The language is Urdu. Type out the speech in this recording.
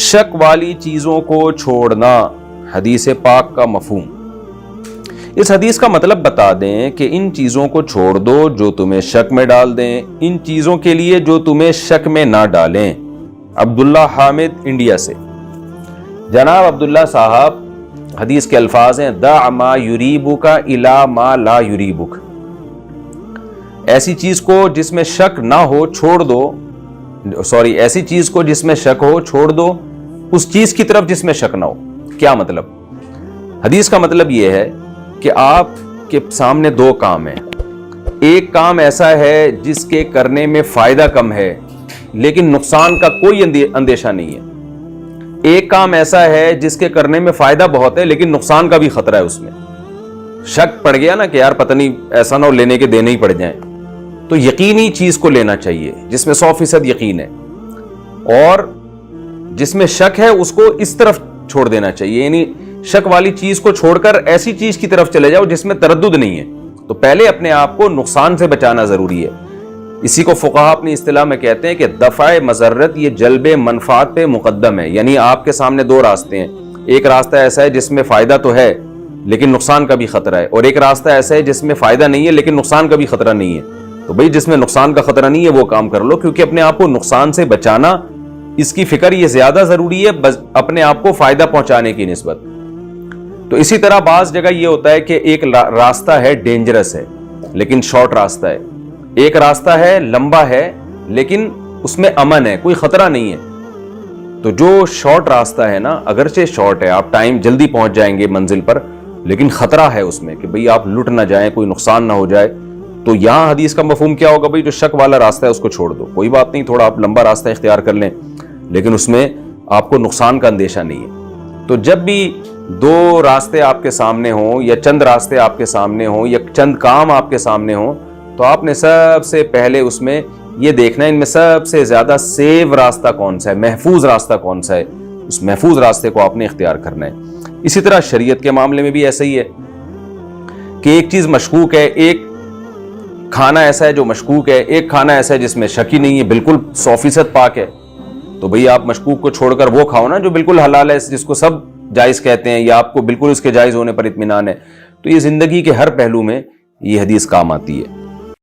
شک والی چیزوں کو چھوڑنا، حدیث پاک کا مفہوم۔ اس حدیث کا مطلب بتا دیں کہ ان چیزوں کو چھوڑ دو جو تمہیں شک میں ڈال دیں، ان چیزوں کے لیے جو تمہیں شک میں نہ ڈالیں۔ عبداللہ حامد، انڈیا سے۔ جناب عبداللہ صاحب، حدیث کے الفاظ ہیں دع ما یریبک الی ما لا یریبک، ایسی چیز کو جس میں شک نہ ہو چھوڑ دو، ایسی چیز کو جس میں شک ہو چھوڑ دو اس چیز کی طرف جس میں شک نہ ہو۔ کیا مطلب؟ حدیث کا مطلب یہ ہے کہ آپ کے سامنے دو کام ہیں، ایک کام ایسا ہے جس کے کرنے میں فائدہ کم ہے لیکن نقصان کا کوئی اندیشہ نہیں ہے، ایک کام ایسا ہے جس کے کرنے میں فائدہ بہت ہے لیکن نقصان کا بھی خطرہ ہے، اس میں شک پڑ گیا نا کہ یار پتہ نہیں ایسا نہ ہو لینے کے دینے ہی پڑ جائیں، تو یقینی چیز کو لینا چاہیے جس میں 100% یقین ہے، اور جس میں شک ہے اس کو اس طرف چھوڑ دینا چاہیے، یعنی شک والی چیز کو چھوڑ کر ایسی چیز کی طرف چلے جاؤ جس میں تردد نہیں ہے۔ تو پہلے اپنے آپ کو نقصان سے بچانا ضروری ہے۔ اسی کو فقہا اپنی اصطلاح میں کہتے ہیں کہ دفع مضرت یہ جلب منفعت پہ مقدم ہے، یعنی آپ کے سامنے دو راستے ہیں، ایک راستہ ایسا ہے جس میں فائدہ تو ہے لیکن نقصان کا بھی خطرہ ہے، اور ایک راستہ ایسا ہے جس میں فائدہ نہیں ہے لیکن نقصان کا بھی خطرہ نہیں ہے۔ تو بھئی جس میں نقصان کا خطرہ نہیں ہے وہ کام کر لو، کیونکہ اپنے آپ کو نقصان سے بچانا، اس کی فکر یہ زیادہ ضروری ہے اپنے آپ کو فائدہ پہنچانے کی نسبت۔ تو اسی طرح بعض جگہ یہ ہوتا ہے کہ ایک راستہ ہے ڈینجرس ہے لیکن شارٹ راستہ ہے، ایک راستہ ہے لمبا ہے لیکن اس میں امن ہے، کوئی خطرہ نہیں ہے۔ تو جو شارٹ راستہ ہے نا، اگرچہ شارٹ ہے، آپ ٹائم جلدی پہنچ جائیں گے منزل پر، لیکن خطرہ ہے اس میں کہ بھئی آپ لٹ نہ جائیں، کوئی نقصان نہ ہو جائے۔ تو یہاں حدیث کا مفہوم کیا ہوگا؟ بھئی جو شک والا راستہ ہے اس کو چھوڑ دو، کوئی بات نہیں، تھوڑا آپ لمبا راستہ اختیار کر لیں لیکن اس میں آپ کو نقصان کا اندیشہ نہیں ہے۔ تو جب بھی دو راستے آپ کے سامنے ہوں یا چند راستے آپ کے سامنے ہوں یا چند کام آپ کے سامنے ہوں، تو آپ نے سب سے پہلے اس میں یہ دیکھنا ہے ان میں سب سے زیادہ سیف راستہ کون سا ہے، محفوظ راستہ کون سا ہے، اس محفوظ راستے کو آپ نے اختیار کرنا ہے۔ اسی طرح شریعت کے معاملے میں بھی ایسا ہی ہے کہ ایک چیز مشکوک ہے، ایک کھانا ایسا ہے جو مشکوک ہے، ایک کھانا ایسا ہے جس میں شک ہی نہیں ہے، بالکل 100% پاک ہے، تو بھئی آپ مشکوک کو چھوڑ کر وہ کھاؤ نا جو بالکل حلال ہے، جس کو سب جائز کہتے ہیں یا آپ کو بالکل اس کے جائز ہونے پر اطمینان ہے۔ تو یہ زندگی کے ہر پہلو میں یہ حدیث کام آتی ہے۔